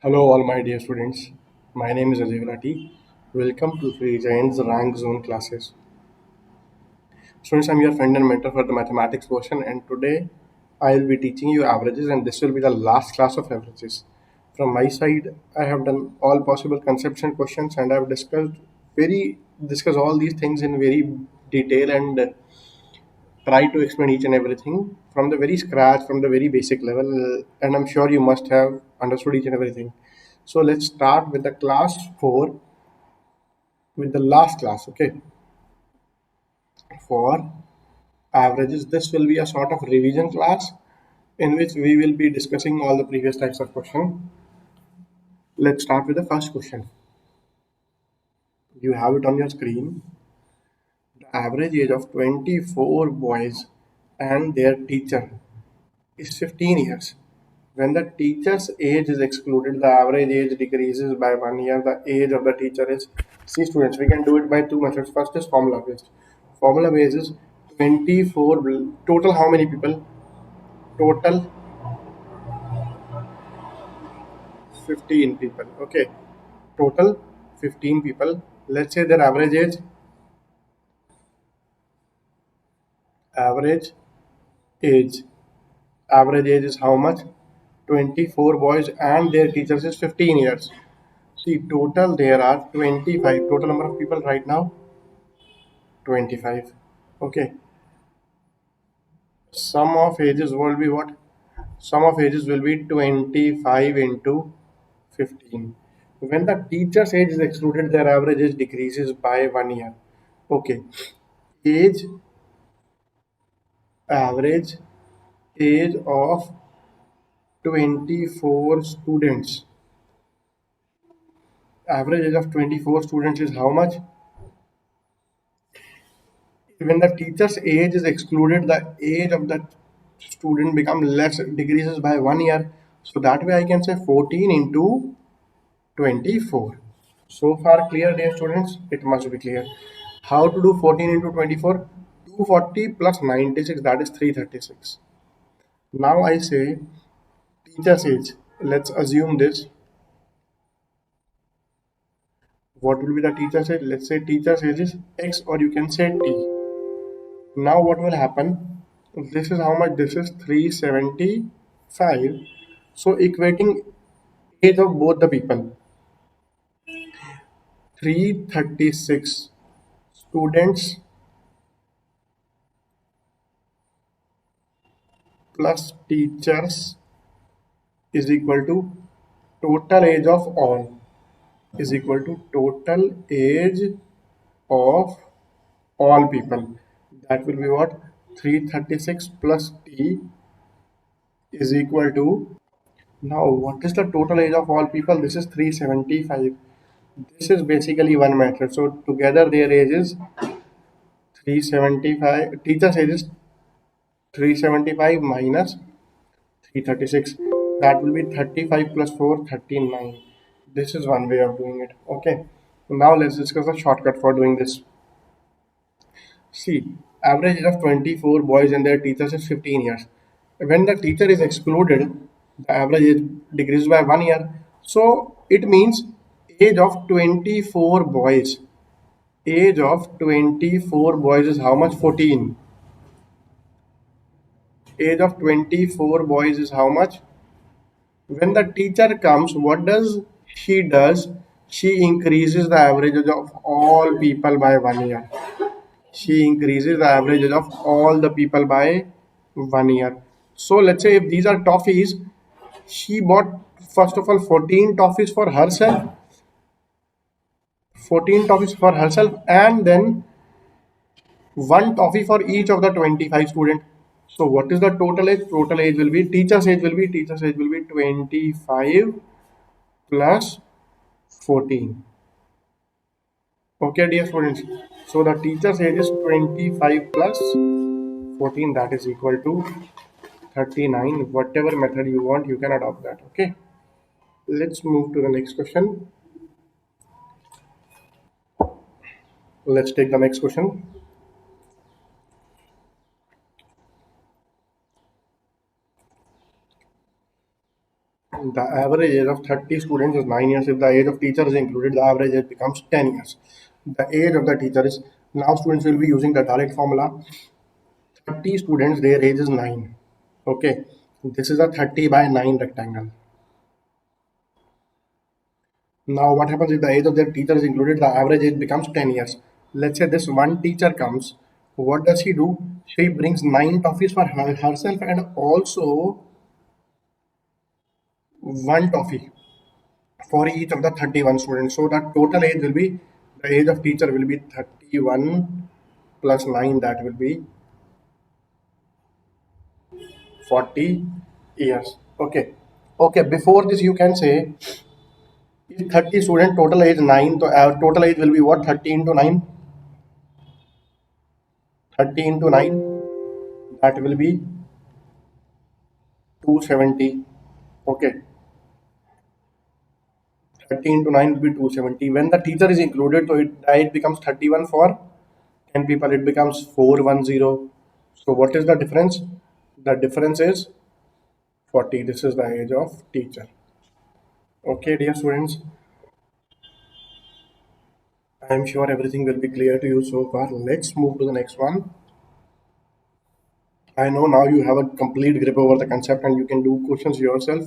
Hello, all my dear students. My name is Ajay Gulati. Welcome to Free Giants Rank Zone classes. Students, I'm your friend and mentor for the mathematics portion, and today I'll be teaching you averages, and this will be the last class of averages. From my side, I have done all possible concepts and questions, and I've discussed all these things in very detail and try to explain each and everything from the very scratch, from the very basic level, and I'm sure you must have understood each and everything. So let's start with the class 4 with the last class. Okay, for averages, this will be a sort of revision class in which we will be discussing all the previous types of question. Let's start with the first question. You have it on your screen. The average age of 24 boys and their teacher is 15 years. When the teacher's age is excluded, the average age decreases by 1 year. The age of the teacher is, see students, we can do it by two methods. First is formula based. Formula based is 24, total how many people? Total 15 people. Okay, total 15 people. Let's say their average age. Average age is how much? 24 boys and their teachers is 15 years. See, total there are 25. Total number of people right now 25. Okay, sum of ages will be what? Sum of ages will be 25 into 15. When the teacher's age is excluded, their average age decreases by 1 year. Okay, age, average age of 24 students. Average age of 24 students is how much? When the teacher's age is excluded, the age of the student become less, decreases by 1 year. So that way I can say 14 into 24. So far clear, dear students? It must be clear. How to do 14 into 24? 240 plus 96, that is 336. Now I say teacher's age. Let's assume this. What will be the teacher's age? Let's say teacher's age is X, or you can say T. Now what will happen? This is how much? This is 375. So equating age of both the people. 336 students plus teachers is equal to total age of all, is equal to total age of all people. That will be what? 336 plus t is equal to, now what is the total age of all people? This is 375. This is basically one method. So together their age is 375. Teacher's age is 375 minus 336. That will be 35 plus 4, 39. This is one way of doing it. Okay. Now let's discuss a shortcut for doing this. See, average age of 24 boys and their teachers is 15 years. When the teacher is excluded, the average age decreases by 1 year. So it means age of 24 boys. Age of 24 boys is how much? 14. Age of 24 boys is how much? When the teacher comes, what does she does? She increases the average age of all people by 1 year. She increases the average age of all the people by 1 year. So let's say if these are toffees, she bought first of all 14 toffees for herself, 14 toffees for herself, and then one toffee for each of the 25 students. So what is the total age? Total age will be, teacher's age will be 25 plus 14. Okay, dear students. So the teacher's age is 25 plus 14, that is equal to 39. Whatever method you want, you can adopt that. Okay. Let's move to the next question. Let's take the next question. The average age of 30 students is 9 years. If the age of teacher is included, the average age becomes 10 years. The age of the teacher is, now students will be using the direct formula. 30 students, their age is 9. Okay, this is a 30 by 9 rectangle. Now, what happens if the age of their teacher is included? The average age becomes 10 years. Let's say this one teacher comes. What does she do? She brings 9 toffees for herself and also one toffee for each of the 31 students. So the total age will be, the age of teacher will be 31 plus 9, that will be 40 years. Okay. Okay, before this you can say, if 30 student total age 9, so our total age will be what? 30 into 9? 30 into 9, that will be 270. Okay, 30 into 9 will be 270. When the teacher is included, so it becomes 31 for 10 people, it becomes 410. So what is the difference? The difference is 40. This is the age of teacher. Okay, dear students, I am sure everything will be clear to you so far. Let's move to the next one. I know now you have a complete grip over the concept and you can do questions yourself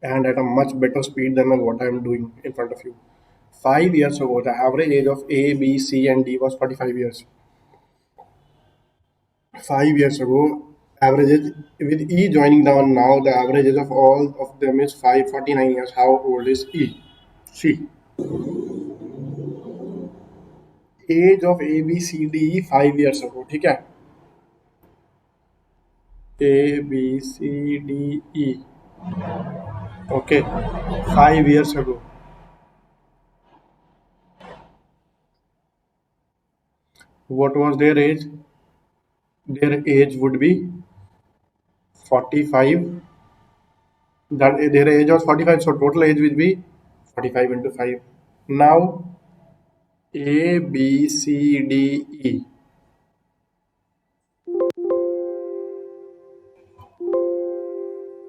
and at a much better speed than what I am doing in front of you. 5 years ago, the average age of A, B, C, and D was 45 years. 5 years ago, average age, with E joining down now, the average age of all of them is 549 years. How old is E? C. Age of A, B, C, D, E 5 years ago. ठीक है? A, B, C, D, E. Okay. 5 years ago. What was their age? Their age would be 45. That their age was 45, so total age will be 45 into 5. Now A, B, C, D, E.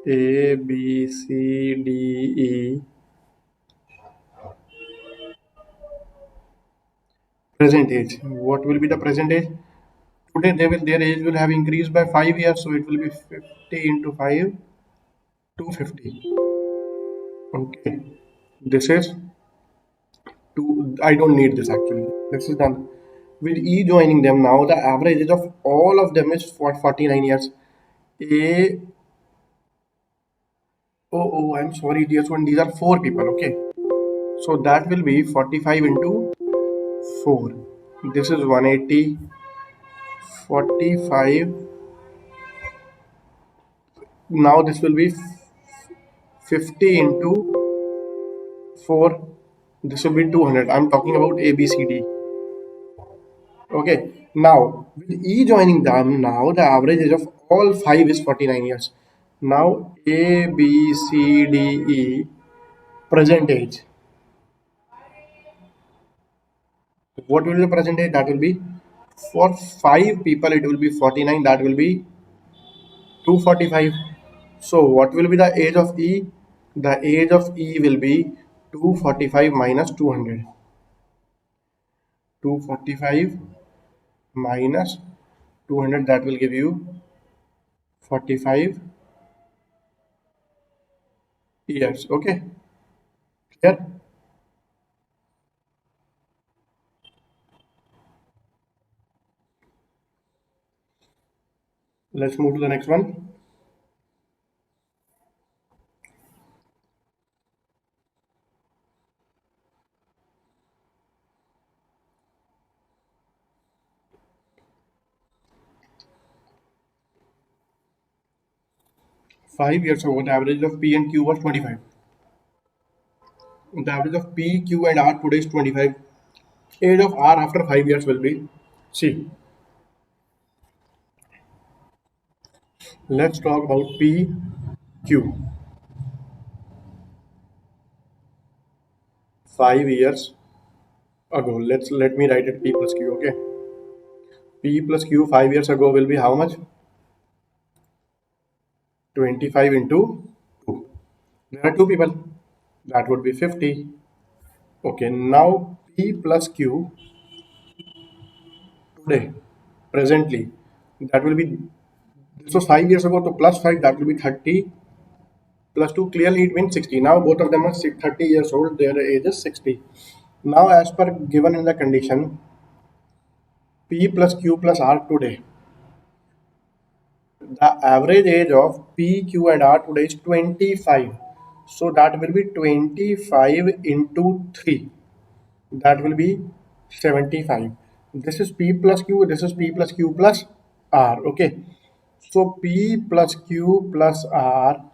A, B, C, D, E. Present age. What will be the present age? Today their age will have increased by 5 years, so it will be 50 into 5, 250. Okay. This is two. I don't need this actually. This is done. With E joining them now, the average age of all of them is for 49 years. A, I'm sorry, dear one. These are four people. Okay. So that will be 45 into 4. This is 180. 45. Now this will be 50 into 4. This will be 200. I'm talking about A, B, C, D. Okay. Now, with E joining them, now the average age of all five is 49 years. Now, A, B, C, D, E, present age. What will be the present age? That will be, for five people, it will be 49. That will be 245. So, what will be the age of E? The age of E will be 245 minus 200. 245 minus 200, that will give you 45 years. Okay, clear? Let's move to the next one. Five years ago, the average of P and Q was 25. The average of P, Q, and R today is 25. Age of R after 5 years will be C. Let's talk about P, Q. 5 years ago. Let me write it P plus Q. Okay. P plus Q 5 years ago will be how much? 25 into 2. There are two people. That would be 50. Okay, now P plus Q today, presently, that will be, this was 5 years ago, so plus 5, that will be 30, plus 2, clearly it means 60. Now both of them are 30 years old, their age is 60. Now as per given in the condition, P plus Q plus R today, the average age of P, Q and R today is 25. So that will be 25 into 3. That will be 75. This is P plus Q, this is P plus Q plus R. Okay. So P plus Q plus R,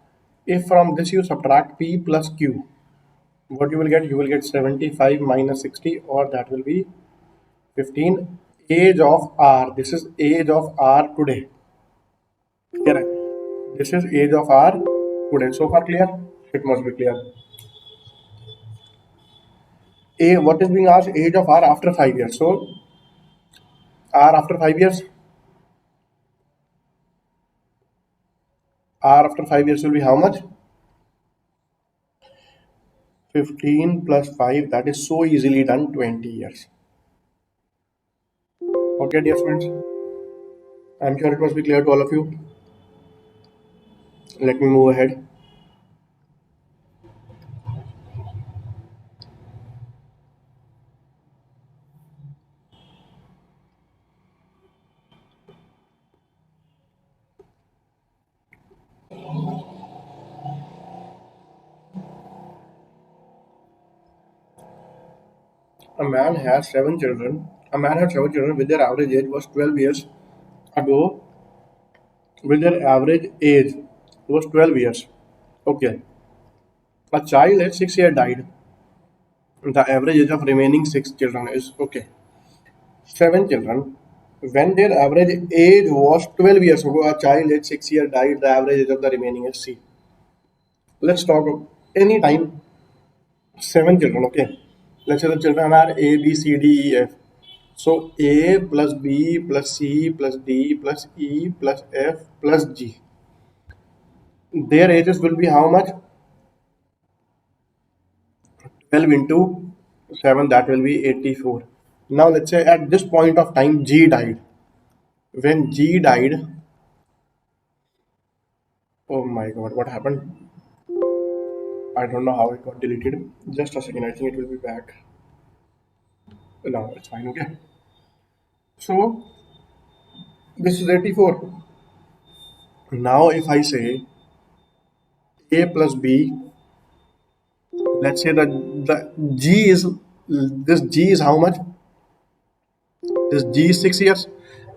if from this you subtract P plus Q, what you will get? You will get 75 minus 60, or that will be 15. Age of R, this is age of R today. Clear? This is age of R today. So far clear? It must be clear. What is being asked? Age of R after 5 years. So R after 5 years, R after 5 years will be how much? 15 plus 5, that is so easily done, 20 years. Okay, dear friends, I'm sure it must be clear to all of you. Let me move ahead. A man has 7 children. A man had 7 children with their average age was 12 years ago. With their average age was 12 years. Okay. A child at 6 years died. The average age of remaining 6 children is okay. 7 children. When their average age was 12 years ago, a child at 6 years died. The average age of the remaining is C. Let's talk any time 7 children. Okay. Let's say the children are A, B, C, D, E, F. So A plus B plus C plus D plus E plus F plus G. Their ages will be how much? 12 into 7, that will be 84. Now let's say at this point of time G died. When G died, oh my god, what happened? I don't know how it got deleted. Just a second, I think it will be back. No, it's fine, okay. So this is 84. Now if I say A plus B, let's say that the G is, this G is how much? This G is 6 years.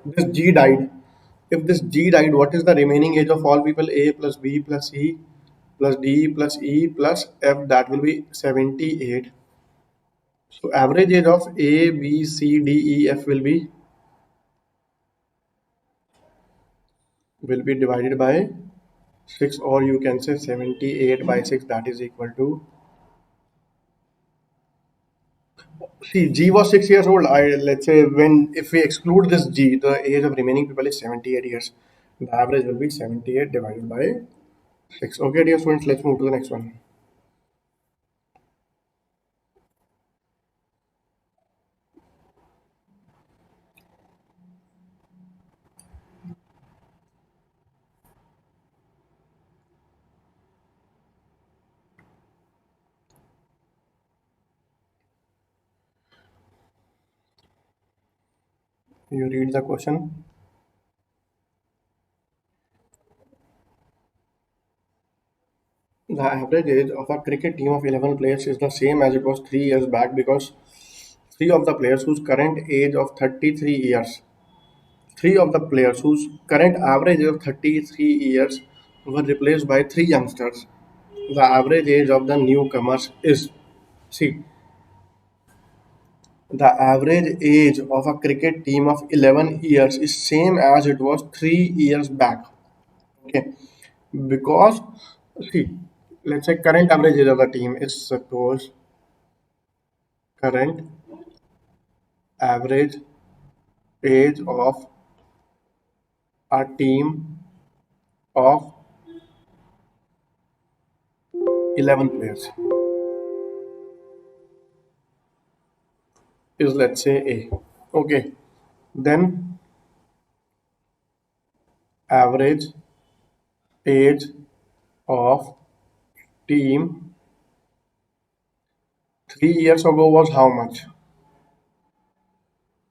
This G died. If this G died, what is the remaining age of all people? A plus B plus C plus D plus E plus F, that will be 78. So average age of A, B, C, D, E, F will be divided by 6, or you can say 78 by 6, that is equal to, see, G was 6 years old. Let's say, when if we exclude this G, the age of remaining people is 78 years. The average will be 78 divided by 6. Okay, dear students, let's move to the next one. You read the question. The average age of a cricket team of 11 players is the same as it was 3 years back, because three of the players whose current age of 33 years, three of the players whose current average age of 33 years were replaced by three youngsters. The average age of the newcomers is, see, the average age of a cricket team of 11 years is same as it was 3 years back. Okay, because, see, let's say current average age of the team is, suppose, current average age of a team of 11 players is, let's say, A. Okay, then average age of team 3 years ago was how much?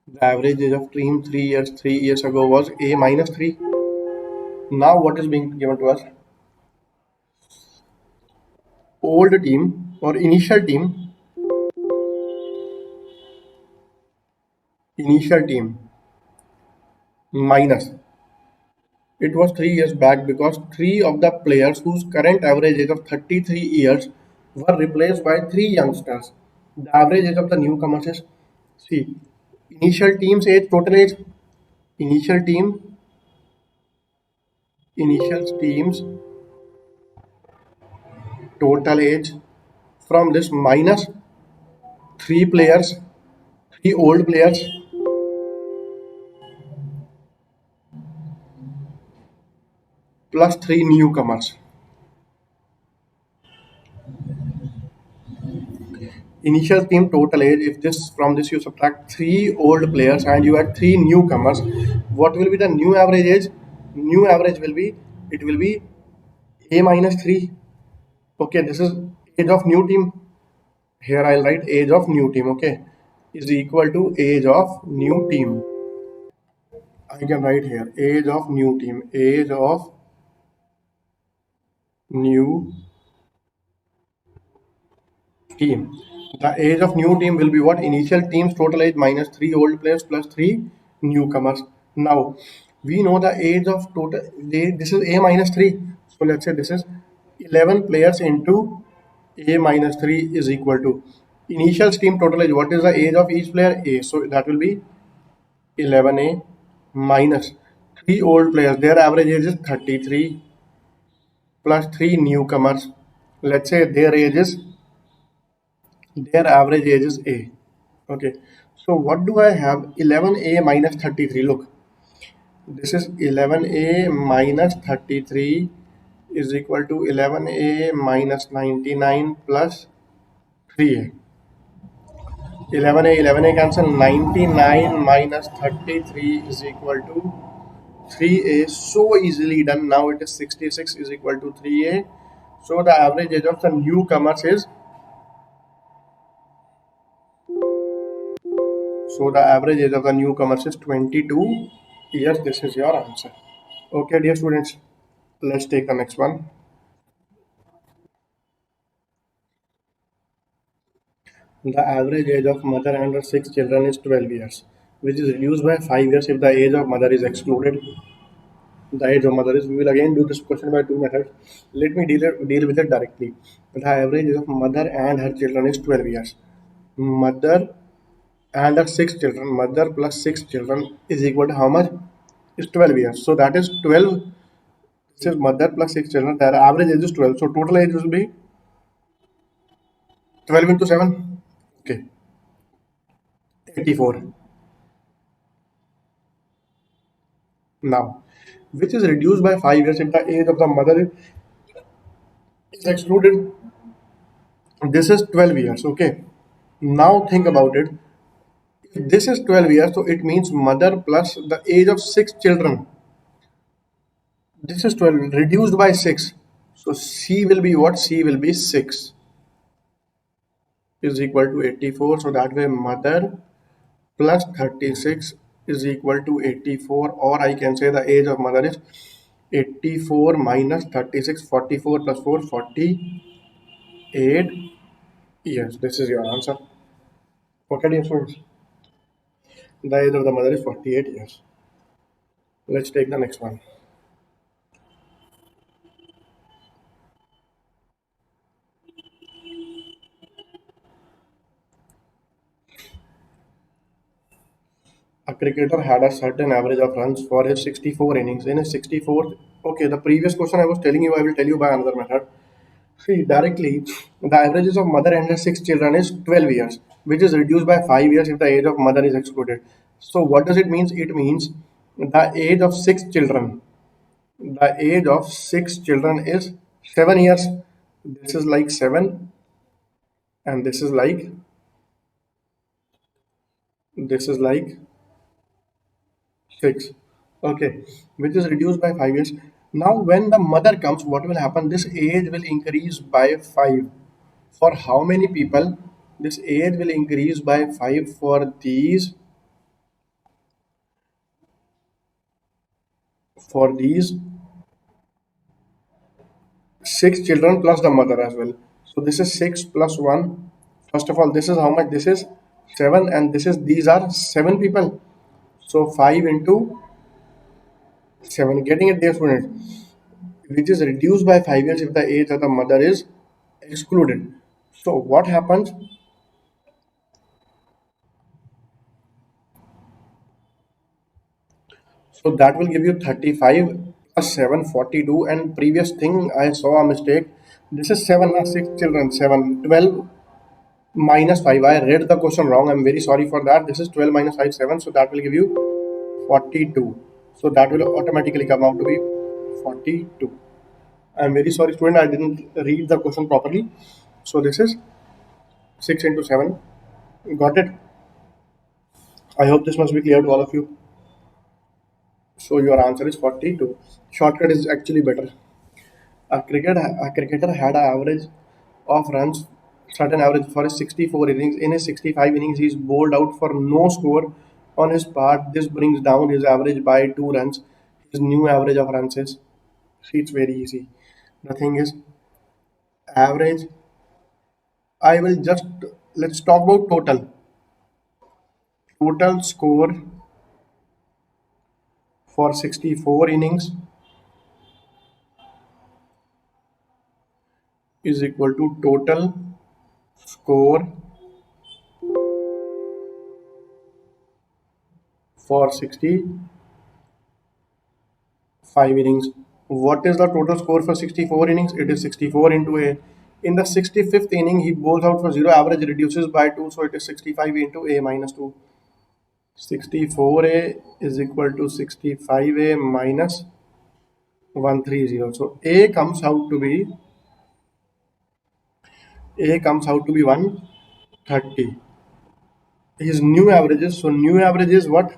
The average age of team 3 years ago was A minus 3. Now what is being given to us? Old team or initial team minus. It was 3 years back because three of the players whose current average age of 33 years were replaced by three youngsters. The average age of the newcomers is, see, initial team's age, total age, initial team, initial team's total age from this minus three players, three old players plus three newcomers. Initial team total age, if this from this you subtract three old players and you add three newcomers, what will be the new average age? New average will be, it will be A minus 3. Okay, this is age of new team. Here I'll write age of new team, okay, is equal to age of new team. I can write here age of new team, age of new team. The age of new team will be what? Initial team's total age minus three old players plus three newcomers. Now we know the age of total. This is A minus 3. So let's say this is 11 players into A minus 3 is equal to initial team total age. What is the age of each player? A. So that will be 11A minus three old players. Their average age is 33 plus three newcomers. Let's say their average age is A. Okay, so what do I have? 11A minus 33. Look, this is 11A minus 33 is equal to 11A minus 99 plus 3A. 11A cancel. 99 minus 33 is equal to 3A. So easily done. Now it is 66 is equal to 3A. So the average age of the newcomers is, so the average age of the newcomers is 22 years. This is your answer. Okay, dear students, let's take the next one. The average age of mother and her six children is 12 years, which is reduced by 5 years if the age of mother is excluded. The age of mother is, we will again do this question by two methods. Let me deal with it directly. The average age of mother and her children is 12 years. Mother and her six children, mother plus six children is equal to how much? Is 12 years. So that is 12. This is mother plus six children. Their average age is 12. So total age will be 12 into 7. Okay, 84. Now, which is reduced by 5 years if the age of the mother is excluded. This is 12 years. Okay, now think about it. If this is 12 years, so it means mother plus the age of six children. This is 12 reduced by 6. So C will be what? C will be 6 is equal to 84. So that way mother plus 36 is equal to 84, or I can say the age of mother is 84 minus 36, 44 plus 4, 48 years. This is your answer. Okay, dear students. The age of the mother is 48 years. Let's take the next one. A cricketer had a certain average of runs for his 64 innings. In his 64th, okay, the previous question I was telling you, I will tell you by another method. See, directly, the averages of mother and her six children is 12 years, which is reduced by 5 years if the age of mother is excluded. So, what does it mean? It means the age of six children. The age of six children is 7 years. This is like 7, and this is like 6. Okay, which is reduced by 5 years. Now, when the mother comes, what will happen? This age will increase by 5. For how many people? This age will increase by 5 for these 6 children plus the mother as well. So this is 6 plus 1. First of all, this is how much? This is 7, and these are 7 people. So 5 into 7. Getting it there, students? Which is reduced by 5 years if the age of the mother is excluded. So what happens? So that will give you 35 plus 7, 42. And previous thing I saw a mistake. This is 7, 6 children, 7, 12 minus 5. I read the question wrong. I'm very sorry for that. This is 12 minus 5, 7. So that will give you 42. So that will automatically come out to be 42. I'm very sorry, student. I didn't read the question properly. So this is 6 into 7. Got it? I hope this must be clear to all of you. So your answer is 42. Shortcut is actually better. A cricketer had an average of runs, certain average for his 64 innings. In his 65 innings, he is bowled out for no score on his part. This brings down his average by 2 runs. His new average of runs is, see, it's very easy. The thing is, average, I will just, let's talk about total. Total score for 64 innings is equal to total score for 65 innings. What is the total score for 64 innings? It is 64 into A. In the 65th inning, he bowls out for 0, average reduces by 2, so it is 65 into A minus 2. 64A is equal to 65A minus 130. So A comes out to be 130. His new averages, so new average is what?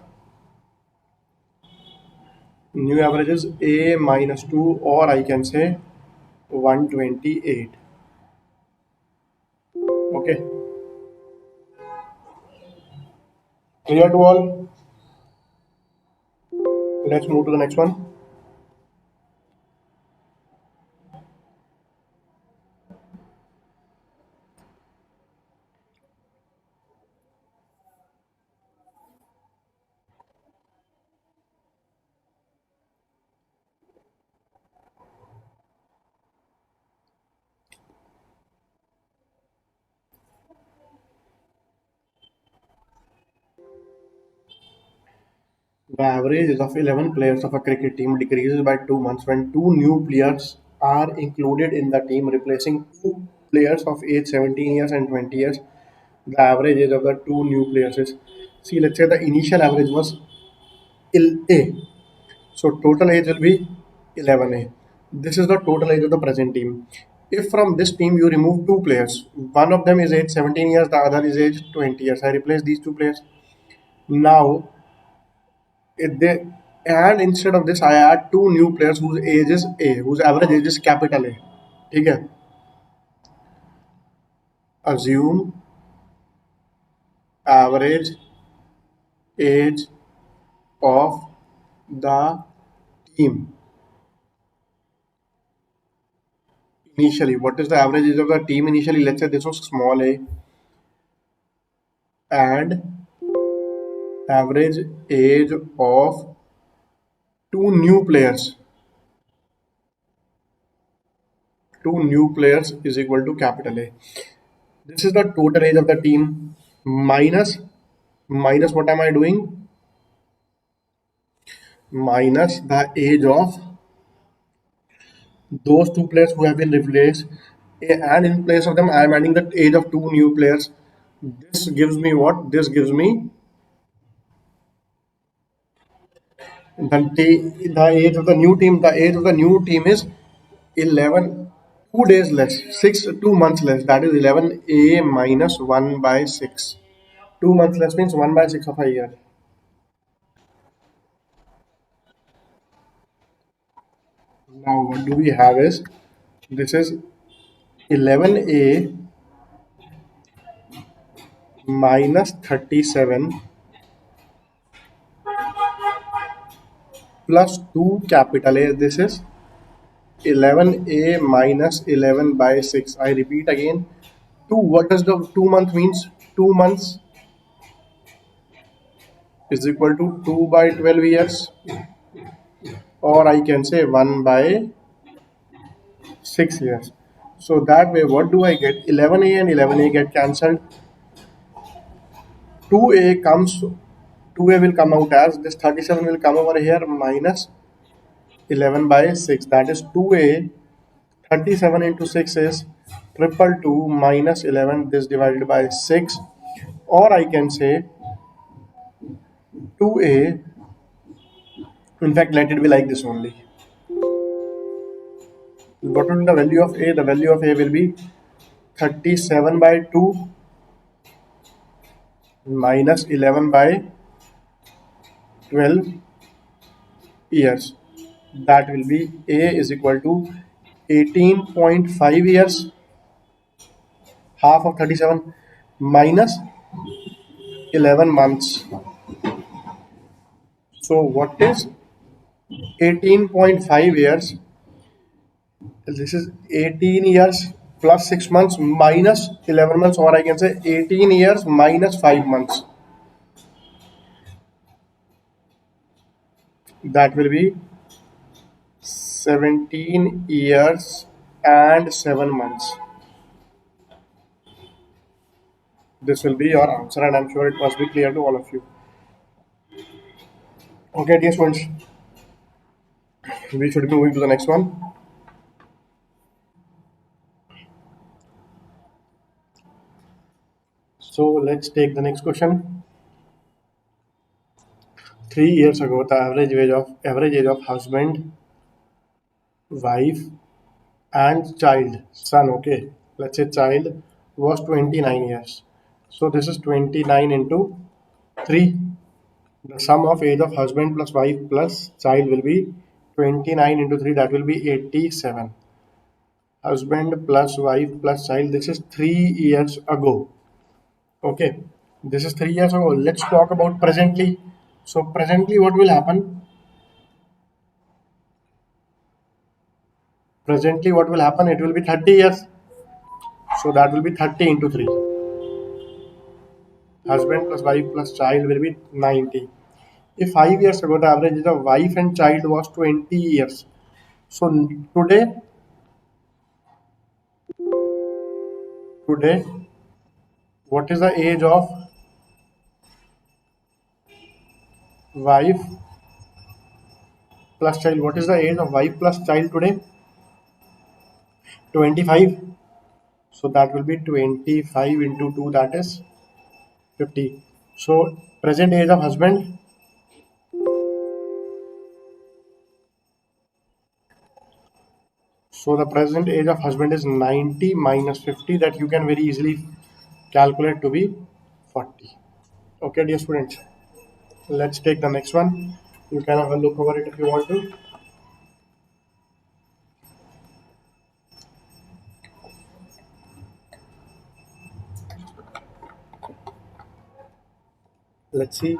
New average is A minus 2, or I can say 128. Okay, clear to all? Let's move to the next one. The average of 11 players of a cricket team decreases by 2 months when two new players are included in the team, replacing two players of age 17 years and 20 years. The average age of the two new players is, see, let's say the initial average was A. So total age will be 11A. This is the total age of the present team. If from this team you remove two players, one of them is age 17 years, the other is age 20 years. I replace these two players. Now, if they and instead of this, I add two new players whose age is A, whose average age is capital A. ठीक है? Assume average age of the team. Initially, what is the average age of the team initially? Let's say this was small a, and average age of two new players. Two new players is equal to capital A. This is the total age of the team minus what am I doing? Minus the age of those two players who have been replaced, and in place of them I am adding the age of two new players. This gives me what? This gives me the age of the new team. The age of the new team is 11. 2 days less, 2 months less. That is 11a minus 1 by 6. 2 months less means 1 by 6 of a year. Now what do we have is, this is 11a minus 37 plus 2 capital A. This is 11a minus 11 by 6. I repeat again. 2, what does the 2 month means? 2 months is equal to 2 by 12 years, or I can say 1 by 6 years. So that way, what do I get? 11a and 11a get cancelled. 2a comes, 2a will come out as this, 37 will come over here minus 11 by 6. That is 2a. 37 into 6 is 222 minus 11, this divided by 6, or I can say 2a. In fact, let it be like this only. What will be the value of a? The value of a will be 37 by 2 minus 11 by 12 years. That will be a is equal to 18.5 years, half of 37, minus 11 months. So what is 18.5 years? This is 18 years plus 6 months minus 11 months, or I can say 18 years minus 5 months. That will be 17 years and 7 months. This will be your answer, and I'm sure it must be clear to all of you. Okay, dear students, we should be moving to the next one. So let's take the next question. 3 years ago, the average age of husband, wife, and child, son. Okay, let's say child was 29 years. So this is 29 into 3. The sum of age of husband plus wife plus child will be 29 into 3. That will be 87. Husband plus wife plus child. This is 3 years ago. Okay, this is 3 years ago. Let's talk about presently. So presently, what will happen? Presently, what will happen? It will be 30 years. So that will be 30 into 3. Husband plus wife plus child will be 90. If 5 years ago the average age of wife and child was 20 years, so today, what is the age of wife plus child? What is the age of wife plus child today? 25. So that will be 25 into 2, that is 50. So present age of husband, so the present age of husband is 90 minus 50, that you can very easily calculate to be 40. Okay, dear students, let's take the next one. You can have a look over it if you want to. Let's see.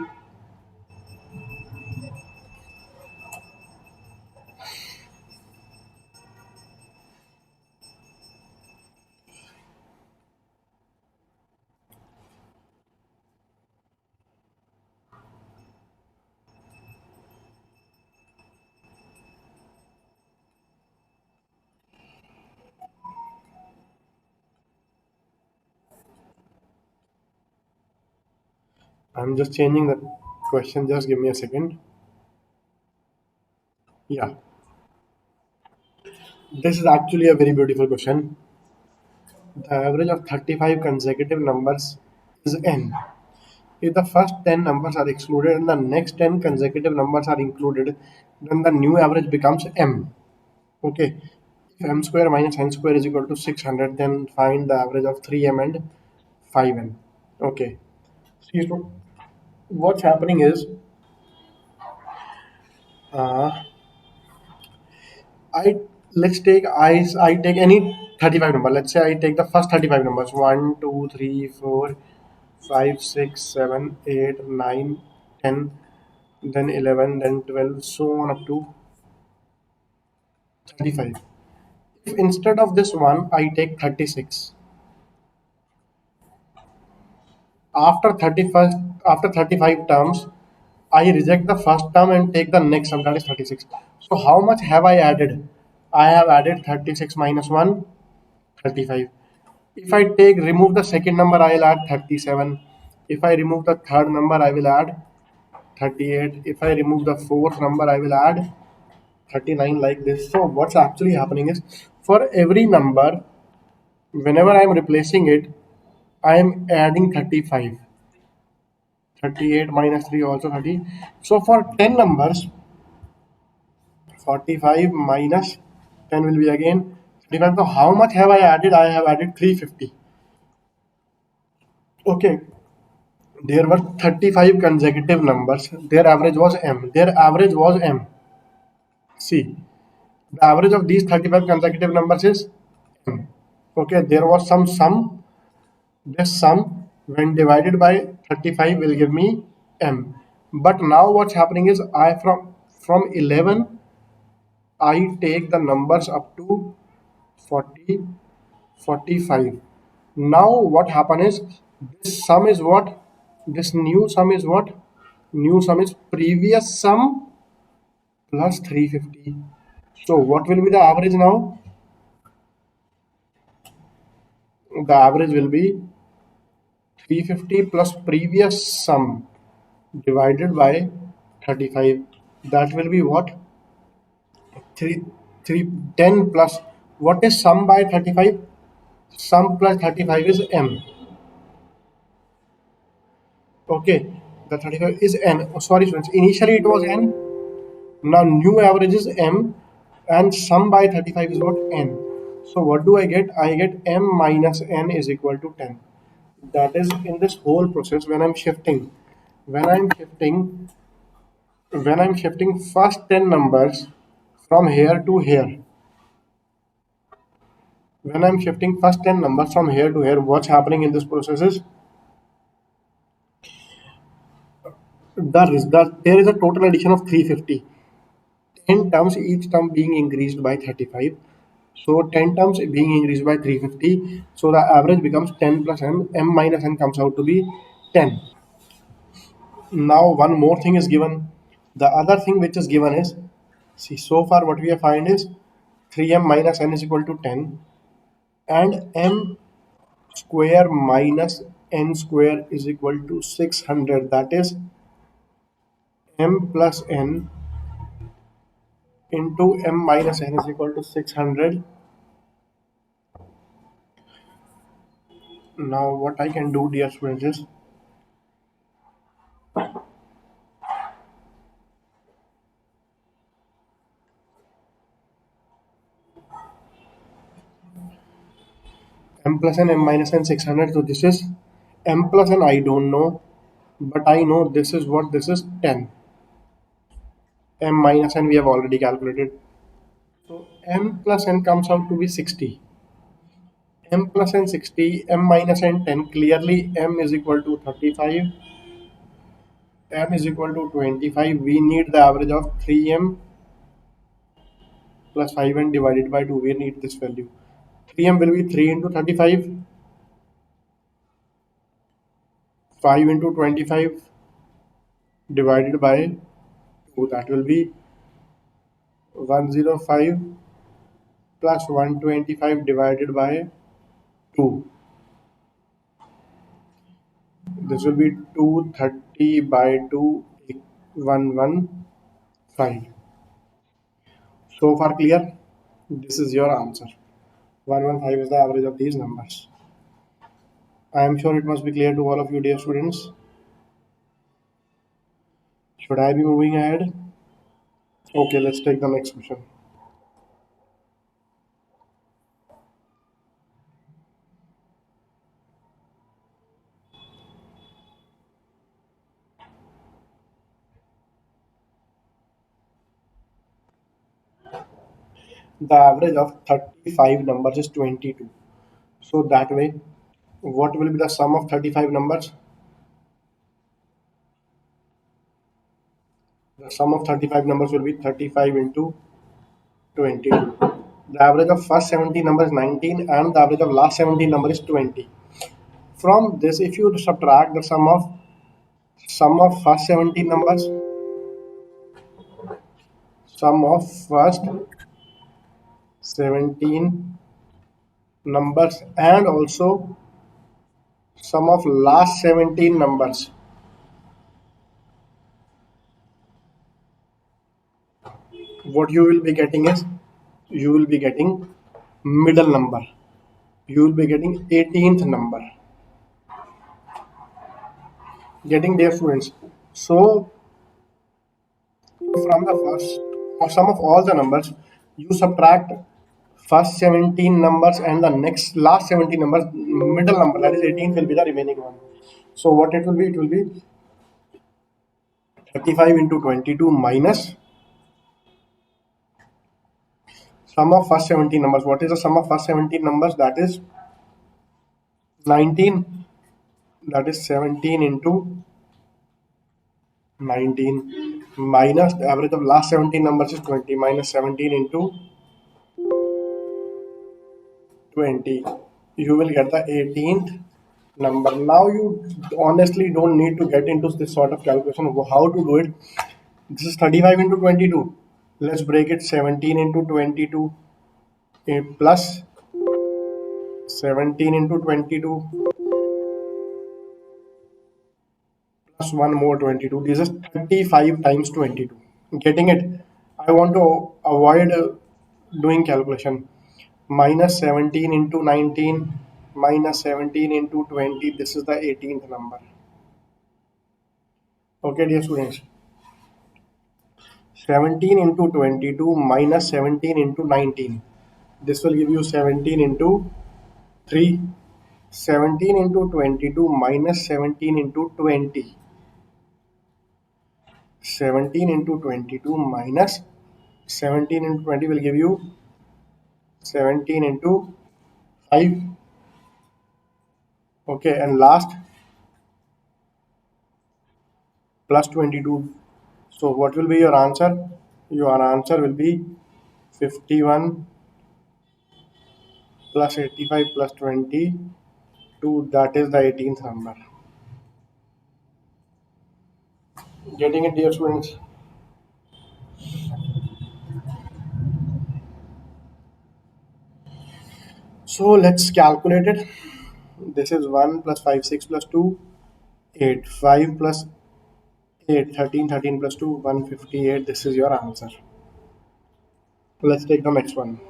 I'm just changing the question. Just give me a second. Yeah, this is actually a very beautiful question. The average of 35 consecutive numbers is n. If the first 10 numbers are excluded and the next 10 consecutive numbers are included, then the new average becomes m. Okay. If m square minus n square is equal to 600, then find the average of 3m and 5n. Okay. See, so what's happening is, uh, I let's take I take any 35 number. Let's say I take the first 35 numbers: 1, 2, 3, 4, 5, 6, 7, 8, 9, 10, then 11, then 12, so on up to 35. If instead of this one I take 36, after 31st after 35 terms, I reject the first term and take the next term, that is 36. So how much have I added? I have added 36 minus 1, 35. If I take remove the second number, I will add 37. If I remove the third number, I will add 38. If I remove the fourth number, I will add 39, like this. So what's actually happening is, for every number, whenever I am replacing it, I am adding 35. 38 minus 3 also 30. So for 10 numbers, 45 minus 10 will be again 35. So how much have I added? I have added 350. Okay, there were 35 consecutive numbers. Their average was m. Their average was m. See, the average of these 35 consecutive numbers is m. Okay, there was some sum. This sum, when divided by 35, will give me m. But now what's happening is, I from 11 I take the numbers up to 40, 45. Now what happen is, this sum is what? This new sum is what? New sum is previous sum plus 350. So what will be the average now? The average will be 350 plus previous sum divided by 35. That will be what? 3, 3, 10 plus. What is sum by 35? Sum plus 35 is m. Okay, the 35 is n. Oh, sorry, friends. Initially it was n. Now new average is m, and sum by 35 is what? N. So what do I get? I get m minus n is equal to 10. That is, in this whole process, when I'm shifting, when I'm shifting, when I'm shifting first 10 numbers from here to here, when I'm shifting first 10 numbers from here to here, what's happening in this process is, there is a total addition of 350. 10 terms, each term being increased by 35. So 10 terms being increased by 350. So the average becomes 10 plus m. M minus n comes out to be 10. Now one more thing is given. The other thing which is given is, see, so far what we have find is 3m minus n is equal to 10, and m square minus n square is equal to 600. That is m plus n into m minus n is equal to 600. Now what I can do, dear students, is, m plus n, m minus n, 600. So this is m plus n, I don't know, but I know this is what, this is 10. M minus n we have already calculated. So m plus n comes out to be 60. M plus n 60, m minus n 10. Clearly m is equal to 35, m is equal to 25. We need the average of 3m plus 5n divided by 2. We need this value. 3m will be 3 into 35, 5 into 25 divided by 2. That will be 105 plus 125 divided by 2. This will be 230 by 2, 115. So far clear? This is your answer. 115 is the average of these numbers. I am sure it must be clear to all of you, dear students. Should I be moving ahead? Okay, let's take the next question. The average of 35 numbers is 22. So that way, what will be the sum of 35 numbers? The sum of 35 numbers will be 35 into 22. The average of first 17 numbers is 19 and the average of last 17 number is 20. From this, if you subtract the sum of first 17 numbers, sum of first 17 numbers and also sum of last 17 numbers, what you will be getting is you will be getting middle number. You will be getting 18th number. Getting there, students. So from the first or sum of all the numbers, you subtract first 17 numbers and the next last 17 numbers, middle number, that is 18th, will be the remaining one. So what it will be? It will be 35 into 22 minus sum of first 17 numbers. What is the sum of first 17 numbers? That is 19. That is 17 into 19 minus the average of last 17 numbers is 20 minus 17 into 20. You will get the 18th number. Now you honestly don't need to get into this sort of calculation. How to do it? This is 35 into 22. Let's break it. 17 into 22 plus 17 into 22 plus one more 22. This is 35 times 22. Getting it? I want to avoid doing calculation. Minus 17 into 19 minus 17 into 20. This is the 18th number. Okay, dear students. 17 into 22 minus 17 into 19. This will give you 17 into 3. 17 into 22 minus 17 into 20. 17 into 22 minus 17 into 20 will give you 17 into 5. Okay, and last plus 22. So what will be your answer? Your answer will be 51 plus 85 plus 22. That is the 18th number. Getting it, dear students? So let's calculate it. This is 1 plus 5, 6 plus 2, 8. 5 plus 8, 13, 13 plus 2, 158. This is your answer. Let's take the next one.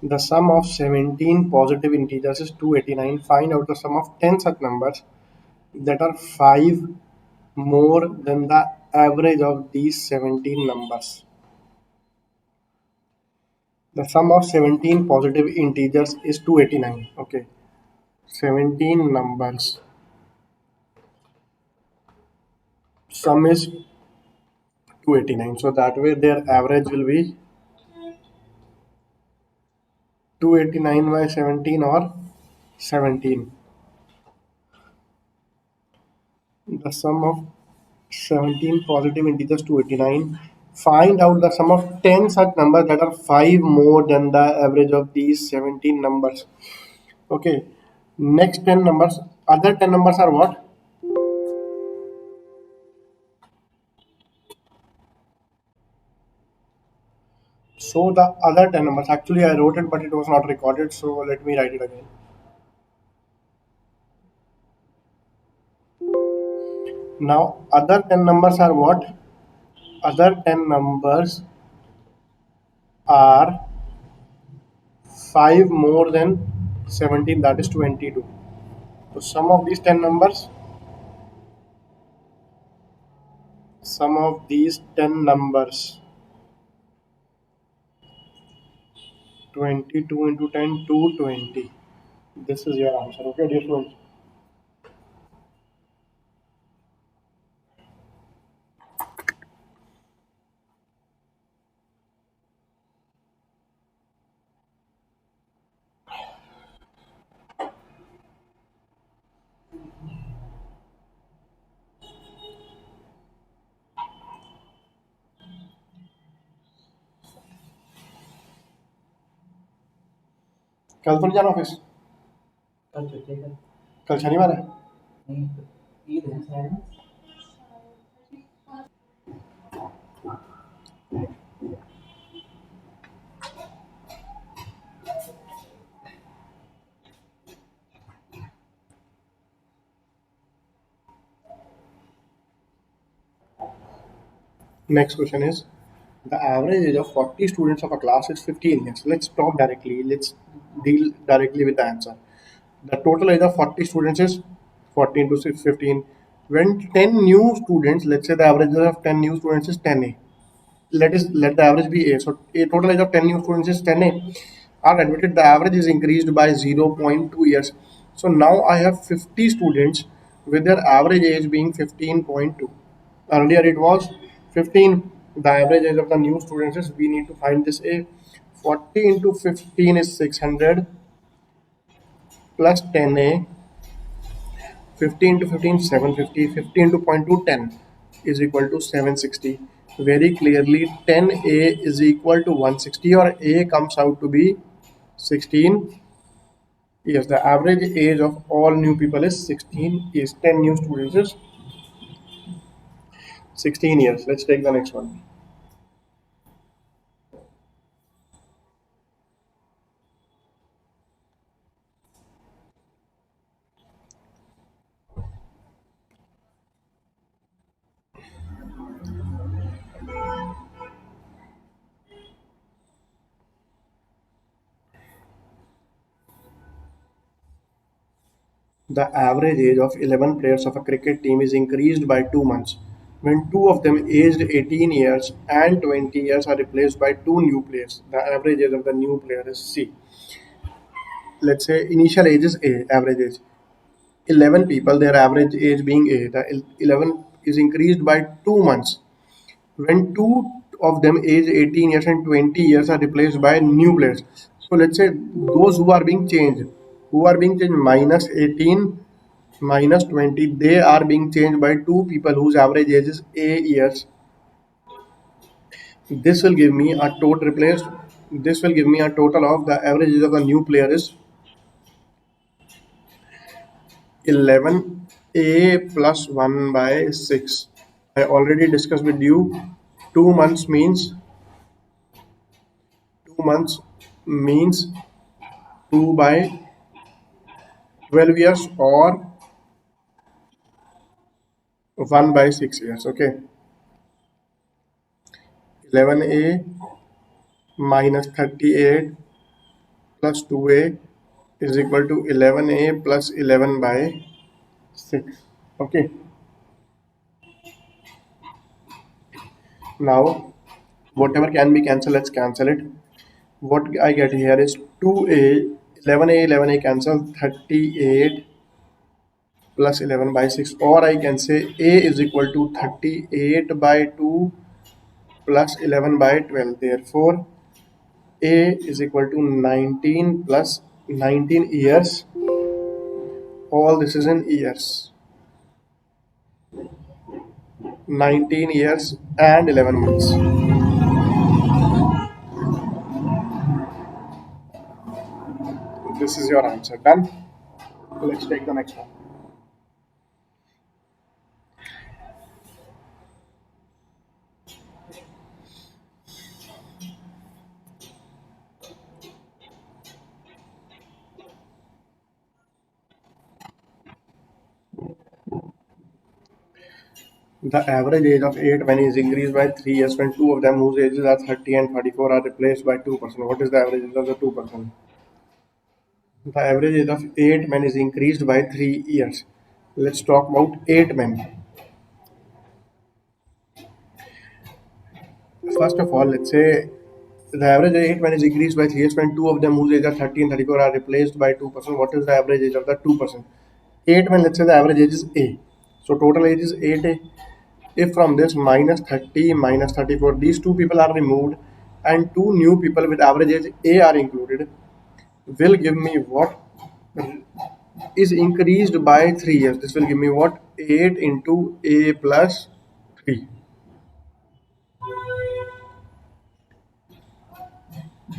The sum of 17 positive integers is 289. Find out the sum of 10 such numbers that are 5 more than the average of these 17 numbers. The sum of 17 positive integers is 289. Okay. 17 numbers. Sum is 289. So that way their average will be 289 by 17 or 17. The sum of 17 positive integers 289. Find out the sum of 10 such numbers that are 5 more than the average of these 17 numbers. Okay. Next 10 numbers. Other 10 numbers are what? So the other 10 numbers. Actually, I wrote it, but it was not recorded. So let me write it again. Now, other 10 numbers are what? Other 10 numbers are 5 more than 17, that is 22. So, sum of these 10 numbers sum of these 10 numbers. 22 into 10, 220. This is your answer. Okay, dear students. कल तो नहीं जाना office? कल छुट्टी है। कल शनिवार है। नहीं, ईद है शायद। Next question is, the average age of 40 students of a class is 15 years. Let's talk directly. Let's deal directly with the answer. The total age of 40 students is 14 to 15. When 10 new students, let's say the average age of 10 new students is 10A. Let the average be A. So a total age of 10 new students is 10A. Are admitted, the average is increased by 0.2 years. So now I have 50 students with their average age being 15.2. Earlier it was 15. The average age of the new students is, we need to find this A. 40 into 15 is 600 plus 10A. 50 into 15 750. 50 into 0.2 10 is equal to 760. Very clearly 10A is equal to 160, or A comes out to be 16. Yes, the average age of all new people is 16. Is 10 new students is 16 years. Let's take the next one. The average age of 11 players of a cricket team is increased by 2 months when two of them aged 18 years and 20 years are replaced by two new players. The average age of the new player is C. Let's say initial age is A, average age. 11 people, their average age being A. The 11 is increased by 2 months when two of them age 18 years and 20 years are replaced by new players. So let's say those who are being changed minus 18 minus 20, they are being changed by two people whose average age is A years. This will give me a total replaced. This will give me a total of the average age of the new player is 11A plus 1 by 6. I already discussed with you. 2 months means 2 months means 2 by 12 years or 1 by 6 years. Okay. 11A minus 38 plus 2A is equal to 11A plus 11 by 6. Okay. Now, whatever can be cancelled, let's cancel it. What I get here is 2A, 11A cancel, 38 plus 11 by 6, or I can say A is equal to 38 by 2 plus 11 by 12. Therefore, A is equal to 19 plus 19 years. All this is in years. 19 years and 11 months. This is your answer. Done. Let's take the next one. The average age of 8 men is increased by 3 years when two of them whose ages are 30 and 34 are replaced by 2%. What is the average age of the 2%? The average age of 8 men is increased by 3 years. Let's talk about 8 men. First of all, let's say the average age when is increased by 3 years when two of them whose age are 30 and 34 are replaced by 2%. What is the average age of the 2%? 8 when let's say the average age is A. So total age is 8A. If from this minus 30 minus 34, these two people are removed and two new people with average age A are included, will give me what is increased by 3 years. This will give me what? 8 into A plus 3.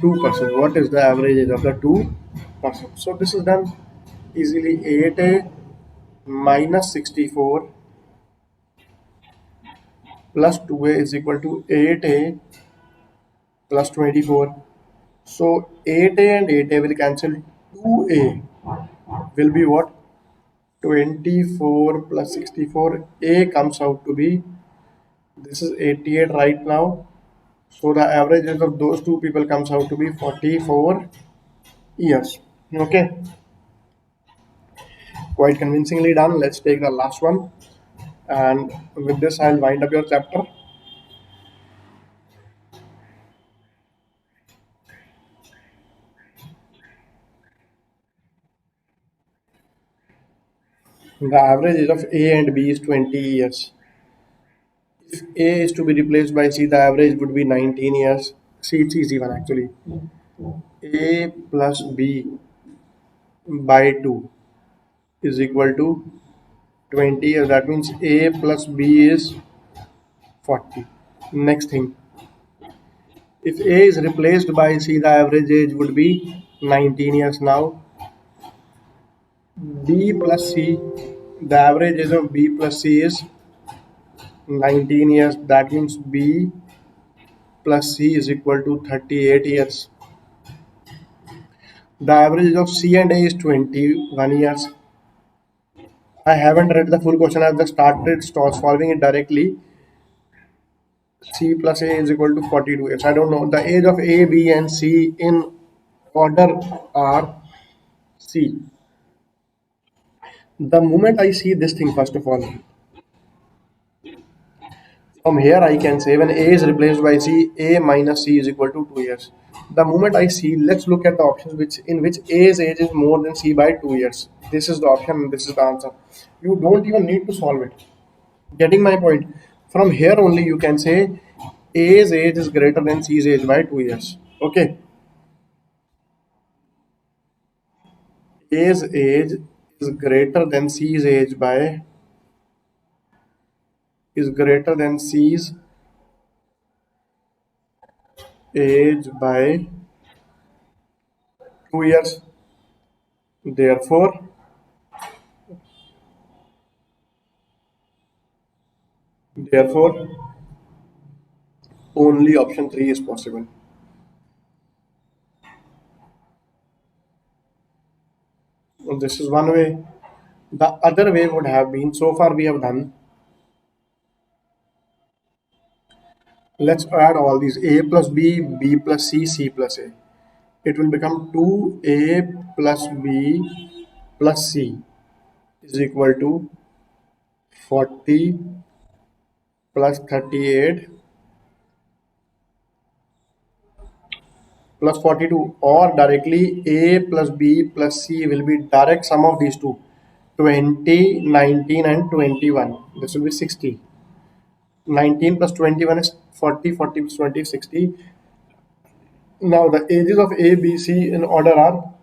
2%. What is the average age of the 2%? So this is done easily. 8A minus 64 plus 2A is equal to 8A plus 24. So 8A and 8A will cancel. 2A will be what? 24 plus 64. A comes out to be, this is 88 right now. So the average age of those two people comes out to be 44 years. Okay, quite convincingly done. Let's take the last one. And with this, I'll wind up your chapter. The average age of A and B is 20 years. If A is to be replaced by C, the average would be 19 years. See, it's easy one actually. A plus B by 2 is equal to 20 years. That means A plus B is 40. Next thing, if A is replaced by C, the average age would be 19 years now. B plus C, the average age of B plus C is 19 years. That means B plus C is equal to 38 years. The average age of C and A is 21 years. I haven't read the full question. I've just started solving it directly. C plus A is equal to 42 years. I don't know. The age of A, B, and C in order are C. The moment I see this thing, first of all, from here I can say when A is replaced by C, A minus C is equal to 2 years. The moment I see, let's look at the options in which A's age is more than C by 2 years. This is the option and this is the answer. You don't even need to solve it. Getting my point? From here only you can say A's age is greater than C's age by 2 years. Okay. A's age is greater than C's age by is greater than C's age by 2 years. Therefore, only option 3 is possible. This is one way. The other way would have been, so far we have done, let's add all these A plus B, B plus C, C plus A. It will become 2A plus B plus C is equal to 40 plus 38 plus 42, or directly A plus B plus C will be direct sum of these two, 20, 19 and 21. This will be 60. 19 plus 21 is 40, 40 plus 20 is 60. Now the ages of A, B, C in order are,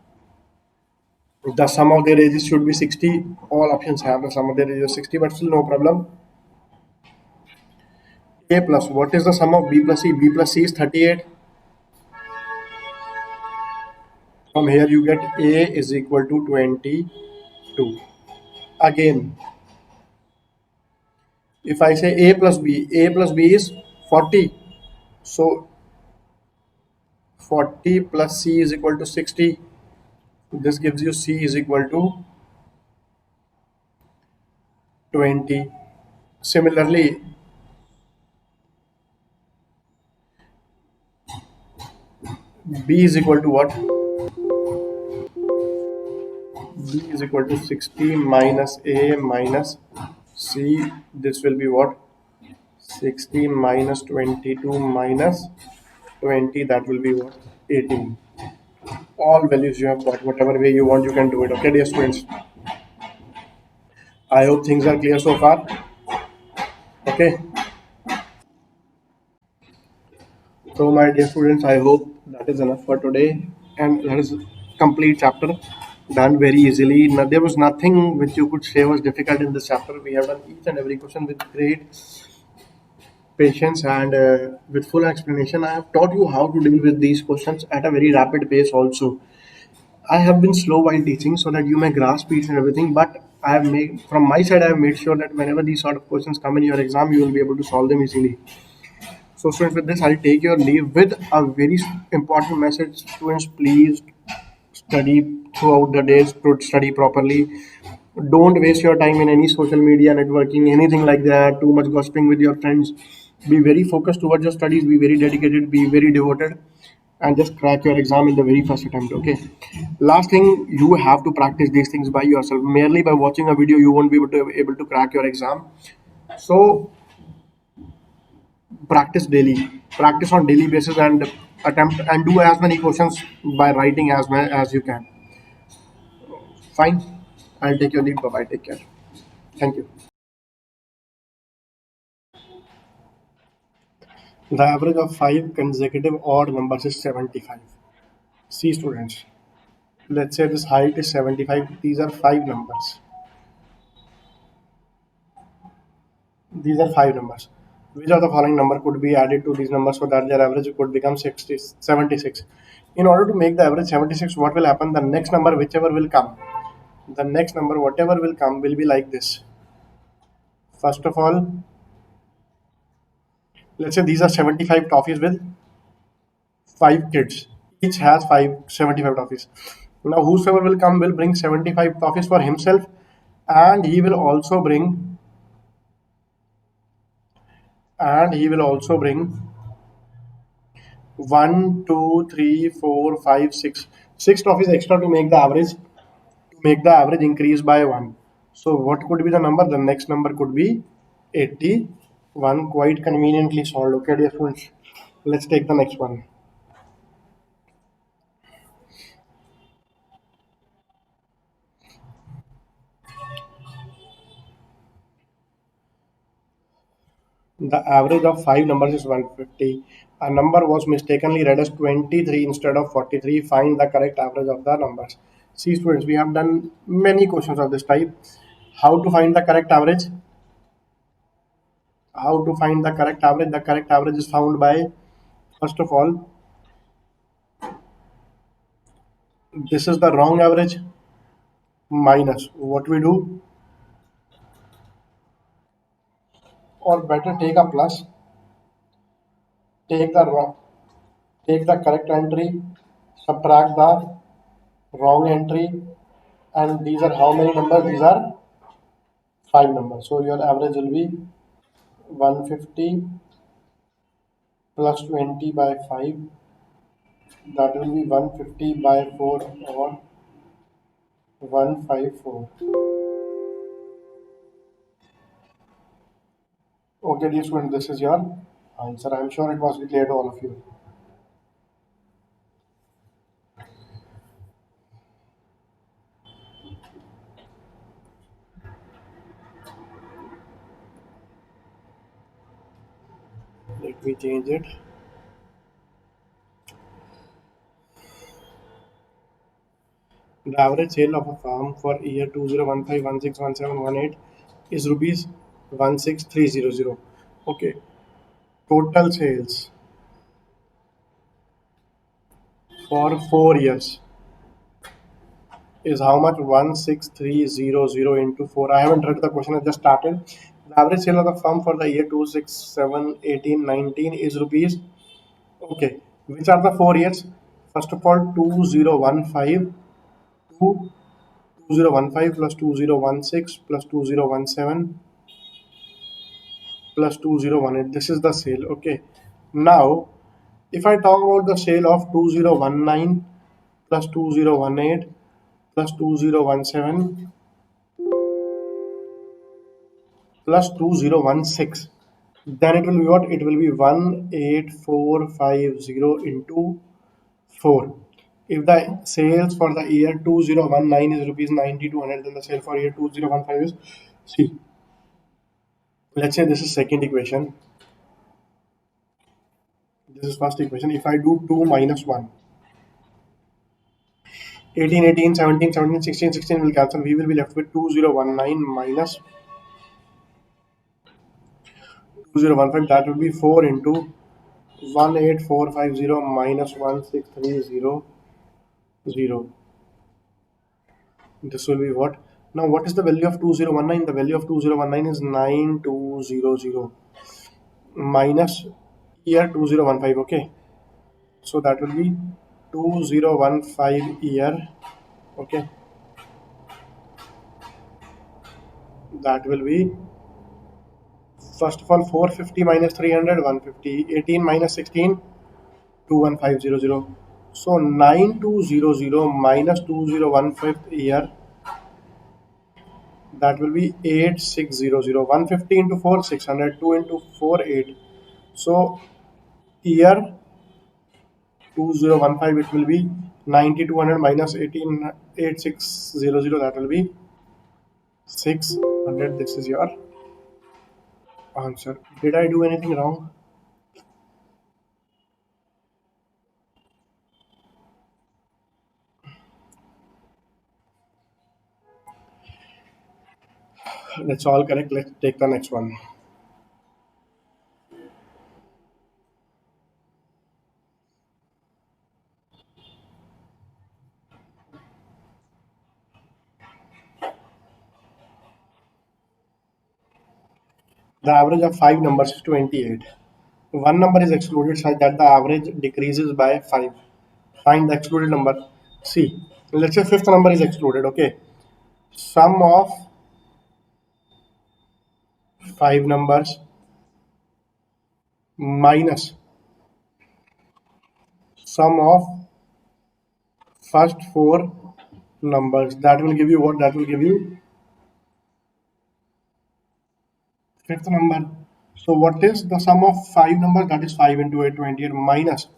the sum of their ages should be 60. All options have the sum of their ages 60, but still no problem. A plus, what is the sum of B plus C? B plus C is 38. From here you get A is equal to 22. Again, if I say A plus B is 40. So 40 plus C is equal to 60. This gives you C is equal to 20. Similarly, B is equal to what? B is equal to 60 minus A minus C. This will be what? 60 minus 22 minus 20, that will be what? 18. All values you have got, whatever way you want, you can do it. Okay, dear students. I hope things are clear so far. Okay. So, my dear students, I hope that is enough for today, and that is complete chapter done very easily. There was nothing which you could say was difficult in this chapter. We have done each and every question with great patience and with full explanation. I have taught you how to deal with these questions at a very rapid pace. Also, I have been slow while teaching so that you may grasp each and everything. But I have made from my side, I have made sure that whenever these sort of questions come in your exam, you will be able to solve them easily. So, students, with this, I'll take your leave with a very important message. Students, please study throughout the days, to study properly. Don't waste your time in any social media, networking, anything like that. Too much gossiping with your friends. Be very focused towards your studies. Be very dedicated. Be very devoted, and just crack your exam in the very first attempt. Okay. Last thing, you have to practice these things by yourself. Merely by watching a video, you won't be able to crack your exam. So practice daily, practice on daily basis, and attempt and do as many questions by writing as many as you can. Fine, I'll take your lead. Bye bye, take care. Thank you. The average of five consecutive odd numbers is 75. See, students, let's say this height is 75. These are five numbers. These are five numbers. Which of the following number could be added to these numbers so that their average could become 76? In order to make the average 76, what will happen? The next number, whichever will come, the next number, whatever will come, will be like this. First of all, let's say these are 75 toffees with five kids. Each has 75 toffees. Now, whosoever will come will bring 75 toffees for himself, and he will also bring one, two, three, four, five, six toffees extra to make the average increase by one. So, what could be the number? The next number could be 81. Quite conveniently solved. Okay, dear students. Let's take the next one. The average of five numbers is 150. A number was mistakenly read as 23 instead of 43. Find the correct average of the numbers. See, students, we have done many questions of this type. How to find the correct average? How to find the correct average? The correct average is found by, first of all, this is the wrong average minus what we do, or better take a plus, take the wrong, take the correct entry, subtract the wrong entry, and these are how many numbers? These are five numbers. So your average will be 150 plus 20 by 5. That will be 150 by 4 or 154. Okay, dear student, this is your answer. I'm sure it must be clear to all of you. Let me change it. The average sale of a farm for year 2015, 16, 17, 18 is rupees 16300. Okay, total sales for 4 years is how much? 16300 into 4. I haven't read the question, I just started. The average sale of the firm for the year 26, 18, 19 is rupees. Okay, which are the 4 years? First of all, 2015 to 2015 plus 2016 plus 2017 plus 2018. This is the sale. Okay, now if I talk about the sale of 2019 plus 2018 plus 2017 plus 2016. Then it will be what? It will be 18450 into 4. If the sales for the year 2019 is rupees 9200, then the sale for year 2015 is, see, let's say this is second equation, this is first equation. If I do 2 minus 1, 18, 18, 17, 17, 16, 16 will cancel. We will be left with 2019 minus 2015. That will be 4 into 18450 minus 16300. This will be what? Now, what is the value of 2019? The value of 2019 is 9200 minus year 2015. Okay, so that will be 2015 year. Okay, that will be, first of all, 450 minus 300, 150, 18 minus 16, 21500. So 9200 minus 2015 year, that will be 8600. 150 into 4, 600, 2 into 4, 8. So year 2015, it will be 9200 minus 18, 8600, that will be 600. This is your answer. Did I do anything wrong? That's all correct. Let's take the next one. The average of five numbers is 28. One number is excluded such that the average decreases by 5. Find the excluded number. See, let's say fifth number is excluded. Okay, sum of five numbers minus sum of first four numbers. That will give you what? That will give you fifth number. So what is the sum of five numbers? That is 5 into 8, 28 minus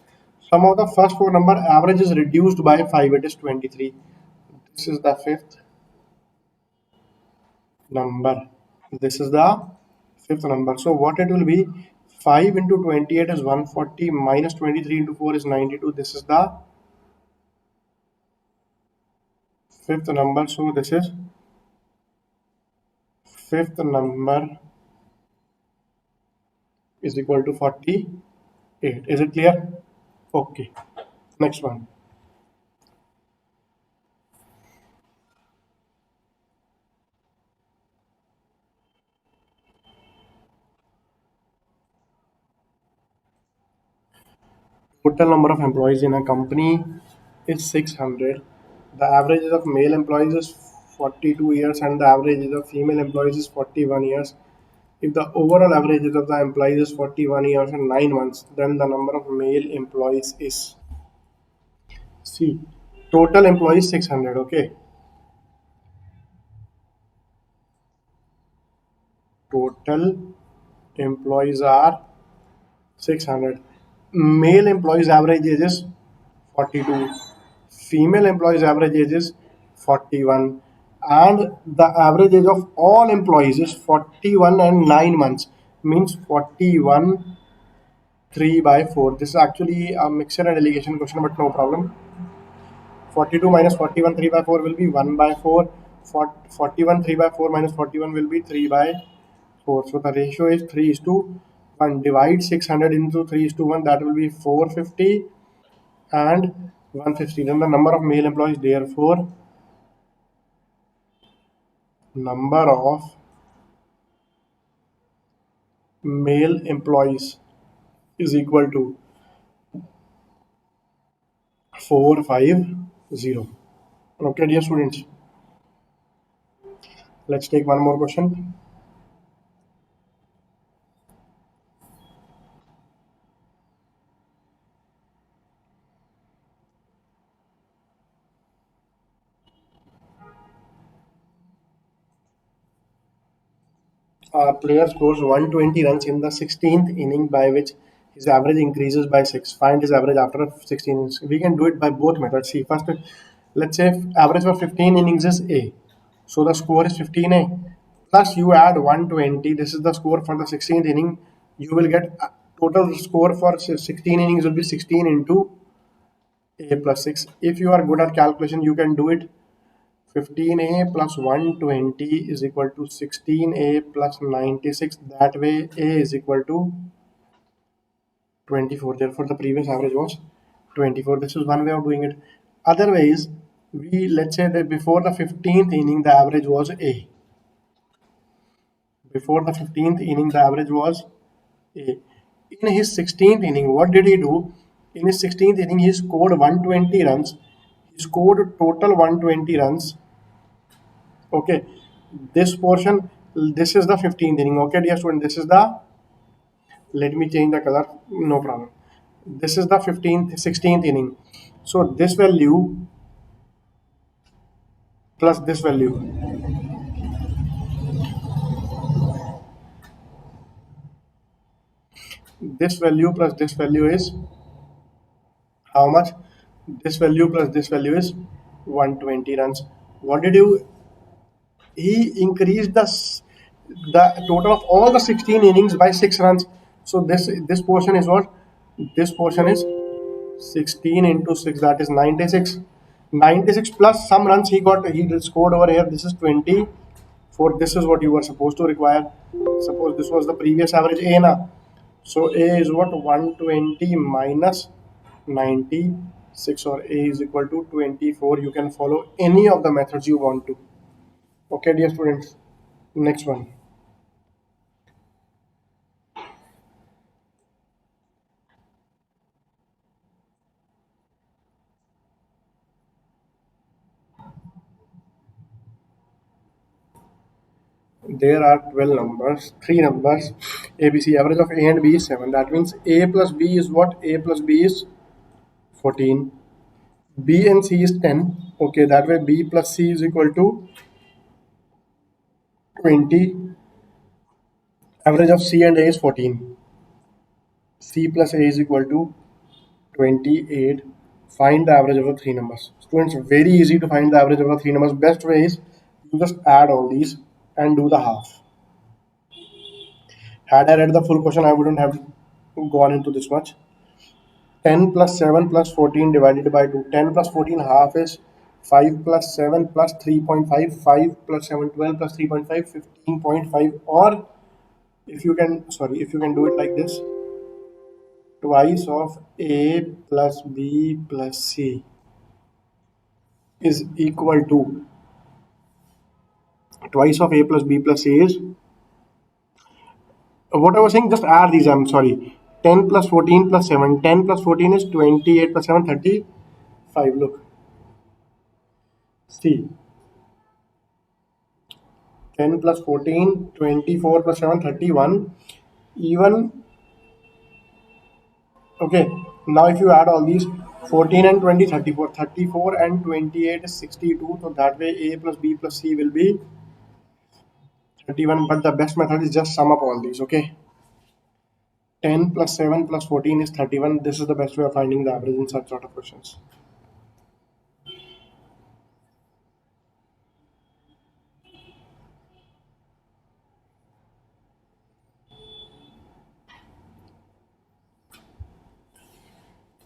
sum of the first four number. Average is reduced by 5. It is 23. This is the fifth number. This is the fifth number. So what it will be? 5 into 28 is 140 minus 23 into 4 is 92. This is the fifth number. So this is fifth number is equal to 48. Is it clear? Okay. Next one. Total number of employees in a company is 600. The average age of male employees is 42 years and the average age of female employees is 41 years. If the overall average age of the employees is 41 years and 9 months, then the number of male employees is, see, total employees 600. Okay, total employees are 600. Male employees average age is 42. Female employees average age is 41. And the average age of all employees is 41 and 9 months. Means 41 3 by 4. This is actually a mixture and delegation question, but no problem. 42 minus 41 3 by 4 will be 1 by 4. 41 3 by 4 minus 41 will be 3 by 4. So the ratio is 3 is to 1. Divide 600 into 3 is to 1. That will be 450 and 150. Then the number of male employees, therefore, number of male employees is equal to 450. Okay, dear students, let's take one more question. A player scores 120 runs in the 16th inning, by which his average increases by 6. Find his average after 16 innings. We can do it by both methods. See, first, let's say average for 15 innings is A. So the score is 15A. Plus you add 120. This is the score for the 16th inning. You will get total score for 16 innings will be 16 into A plus 6. If you are good at calculation, you can do it. 15A plus 120 is equal to 16A plus 96. That way A is equal to 24. Therefore, the previous average was 24. This is one way of doing it. Otherwise, we let's say that before the 15th inning, the average was A. Before the 15th inning, the average was A. In his 16th inning, what did he do? In his 16th inning, he scored 120 runs. He scored total 120 runs. Okay, this portion, this is the 15th inning. Okay, dear student, this is the, let me change the color, no problem. This is the 15th, 16th inning. So this value plus this value. This value plus this value is how much? This value plus this value is 120 runs. What did you? He increased the total of all the 16 innings by 6 runs. So this portion is what? This portion is 16 into 6, that is 96. 96 plus some runs he got, he scored over here. This is 20. For this is what you were supposed to require. Suppose this was the previous average A na. So A is what? 120 minus 96, or A is equal to 24. You can follow any of the methods you want to. Okay, dear students. Next one. There are 12 numbers, 3 numbers. ABC, average of A and B is 7. That means A plus B is what? A plus B is 14. B and C is 10. Okay, that way B plus C is equal to 20. Average of C and A is 14. C plus A is equal to 28. Find the average of the 3 numbers. Students, very easy to find the average of the 3 numbers. Best way is you just add all these and do the half. Had I read the full question, I wouldn't have gone into this much. 10 plus 7 plus 14 divided by 2. 10 plus 14 half is 5 plus 7 plus 3.5. 5 plus 7, 12 plus 3.5, 15.5. Or if you can, sorry, if you can do it like this, twice of A plus B plus C is equal to, twice of A plus B plus C is, what I was saying, just add these, I'm sorry. 10 plus 14 plus 7. 10 plus 14 is 28 plus 7, 35. Look. See. 10 plus 14, 24 plus 7, 31. Even, okay, now if you add all these, 14 and 20, 34. 34 and 28 is 62. So that way A plus B plus C will be 31. But the best method is just sum up all these, okay? 10 plus 7 plus 14 is 31. This is the best way of finding the average in such sort of questions.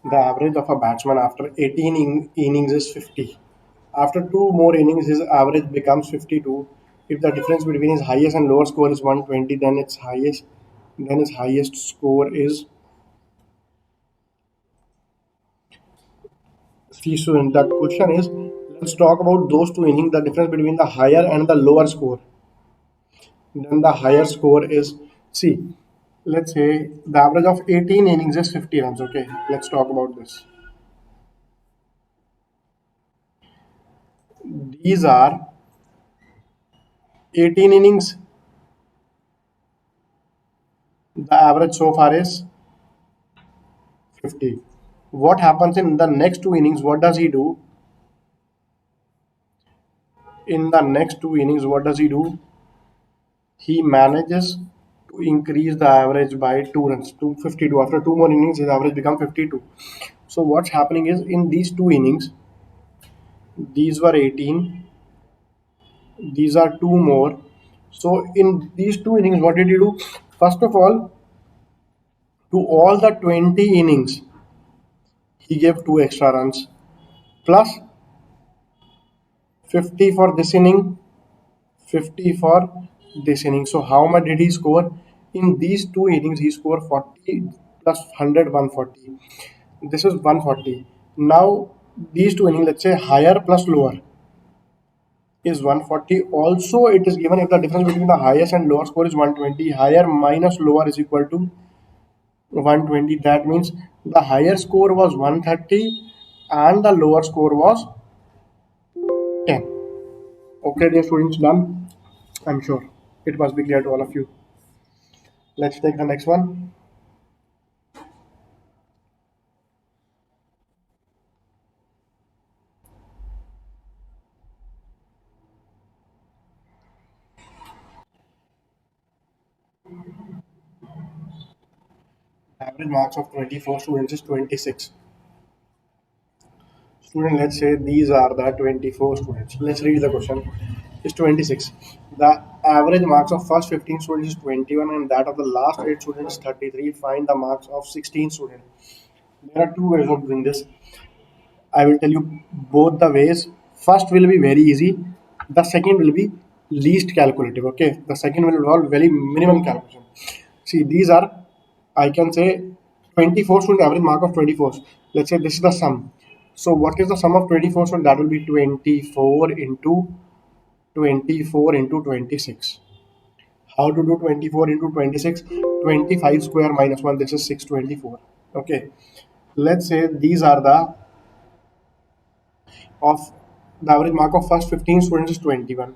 The average of a batsman after 18 innings is 50. After two more innings, his average becomes 52. If the difference between his highest and lower score is 120, then his highest score is. See, so the question is, let's talk about those two innings. The difference between the higher and the lower score. Then the higher score is, see, let's say the average of 18 innings is 50 runs. Okay, let's talk about this. These are 18 innings. The average so far is 50. What happens in the next two innings? What does he do? In the next two innings, what does he do? he manages to increase the average by 2 runs to 52. After two more innings, his average become 52. So what's happening is in these two innings, these were 18, these are two more. So in these two innings, what did he do? First of all, to all the 20 innings, he gave two extra runs plus 50 for this inning, 50 for this inning. So how much did he score? In these two innings, he scored 40 plus 100, 140. This is 140. Now these two innings, let's say higher plus lower is 140. Also, it is given if the difference between the highest and lower score is 120, higher minus lower is equal to 120. That means the higher score was 130 and the lower score was 10. Okay, dear students, done. I'm sure it must be clear to all of you. Let's take the next one. Average marks of 24 students is 26. Student, let's say these are the 24 students. Let's read the question. Is 26. The average marks of first 15 students is 21 and that of the last 8 students is 33. Find the marks of 16 students. There are two ways of doing this. I will tell you both the ways. First will be very easy. The second will be least calculative. Okay. The second will involve very minimum calculation. See, these are, I can say 24 student average mark of 24. Let's say this is the sum. So what is the sum of 24? So that will be 24 into 26. How to do 24 into 26? 25 square minus 1. This is 624. Okay. Let's say these are the average mark of first 15 students is 21.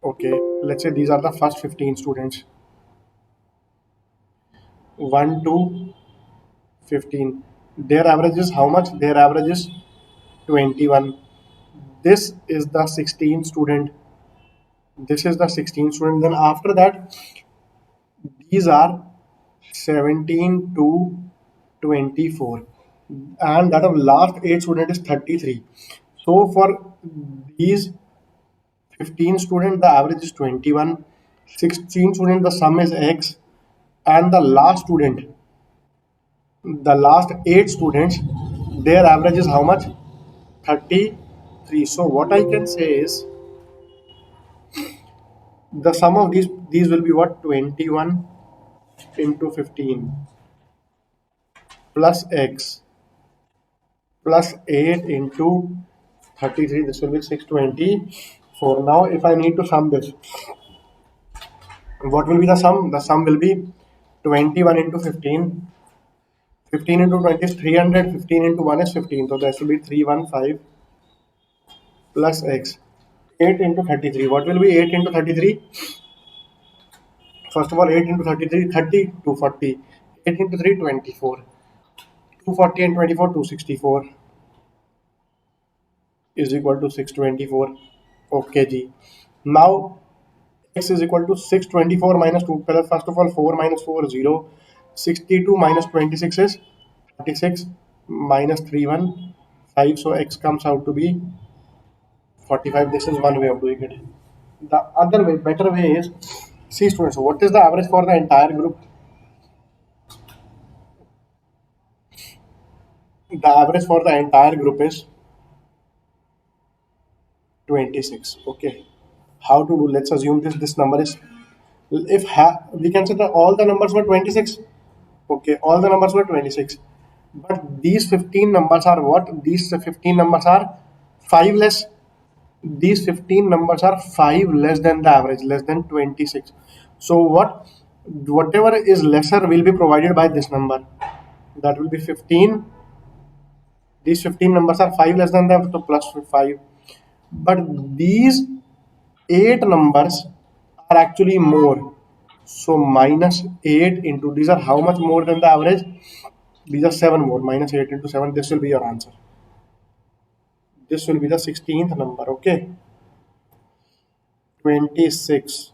Okay. Let's say these are the first 15 students. 1 to 15. Their average is how much? Their average is 21. This is the 16 student. This is the 16 student. Then after that, these are 17 to 24. And that of last 8 student is 33. So for these 15 student, the average is 21. 16 student, the sum is X. And the last 8 students, their average is how much? 33. So what I can say is the sum of these will be what? 21 into 15 plus X plus 8 into 33. This will be 624. Now if I need to sum this, what will be the sum? The sum will be 21 into 15. 15 into 20 is 300. 15 into 1 is 15. So that will be 315 plus X. 8 into 33. What will be 8 into 33? First of all, 8 into 33, 30, 240. 8 into 3, 24. 240 and 24, 264 is equal to 624. Okay, G. Now, x is equal to 624 minus 2. First of all, 4 minus 4, 0. 62 minus 26 is 36 minus 3, 1, 5. So, x comes out to be 45. This is one way of doing it. The other way, better way is, see students, what is the average for the entire group? The average for the entire group is 26. Okay. How to do? Let's assume this number is, if we can say that all the numbers were 26. Okay, all the numbers were 26. But these 15 numbers are what? These 15 numbers are 5 less. These 15 numbers are 5 less than the average, less than 26. So whatever is lesser will be provided by this number. That will be 15. These 15 numbers are 5 less than the, so plus 5. But these 8 numbers are actually more. So minus 8 into, these are how much more than the average? These are 7 more. Minus 8 into 7. This will be your answer. This will be the 16th number. Okay. 26.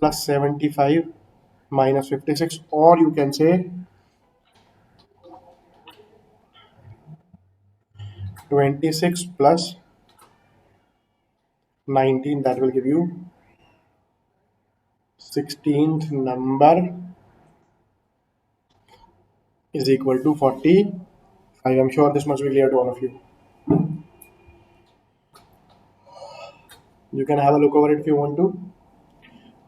plus 75 minus 56, or you can say 26 plus 19, that will give you 16th number is equal to 40. I am sure this must be clear to all of you. You can have a look over it if you want to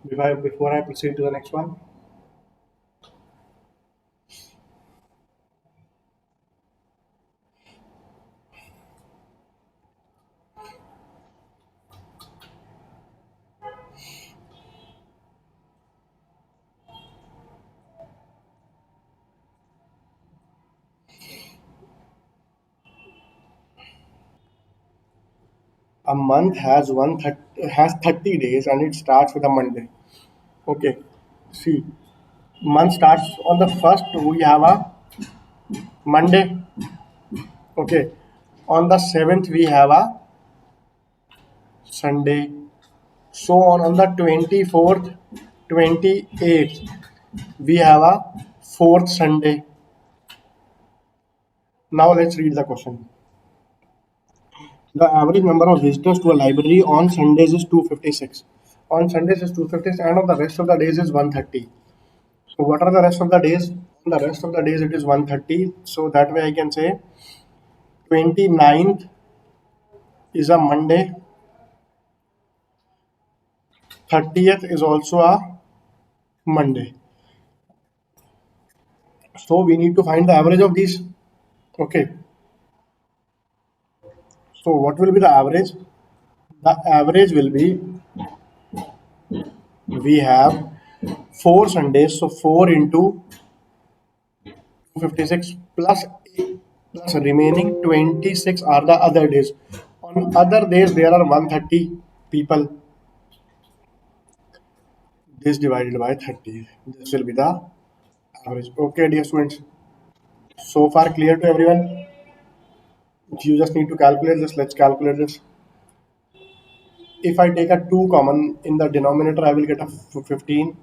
before I proceed to the next one. A month has 30 days and it starts with a Monday. Okay. See, month starts on the first. We have a Monday. Okay. On the 7th we have a Sunday. So on the 24th, 28th we have a fourth Sunday. Now let's read the question. The average number of visitors to a library on Sundays is 256. On Sundays is 256 and on the rest of the days is 130. So what are the rest of the days? On the rest of the days it is 130. So that way I can say 29th is a Monday. 30th is also a Monday. So we need to find the average of these. Okay. So what will be the average? The average will be, we have 4 Sundays, so 4 into 256 plus 8 plus remaining 26 are the other days. On other days there are 130 people. This divided by 30. This will be the average. Okay, dear students. So far clear to everyone? You just need to calculate this. Let's calculate this. If I take a 2 common in the denominator, I will get a 15.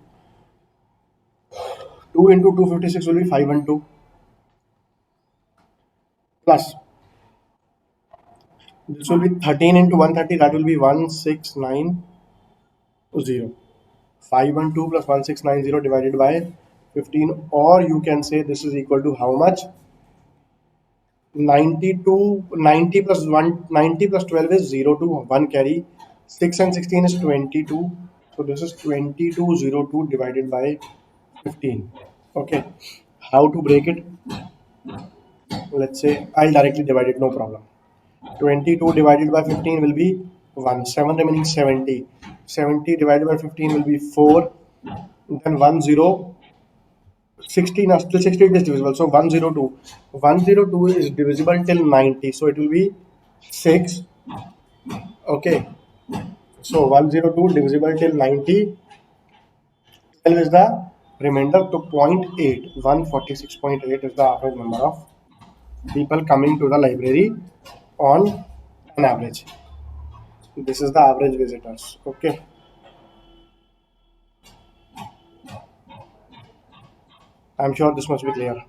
2 into 256 will be 512 plus this will be 13 into 130, that will be 1690. 512 plus 1690 divided by 15, or you can say this is equal to how much? 92. 90 plus 1, 90 plus 12 is 0 to 1 carry. 6 and 16 is 22. So this is 2202 divided by 15. Okay. How to break it? Let's say I'll directly divide it, no problem. 22 divided by 15 will be 1. 7 remaining 70. 70 divided by 15 will be 4. Then 10. 16 are still 16 is divisible. So 102. 102 is divisible till 90. So it will be 6. Okay. So 102 divisible till 90. 12 is the remainder to 0.8. 146.8 is the average number of people coming to the library on an average. This is the average visitors. Okay. I'm sure this must be clear.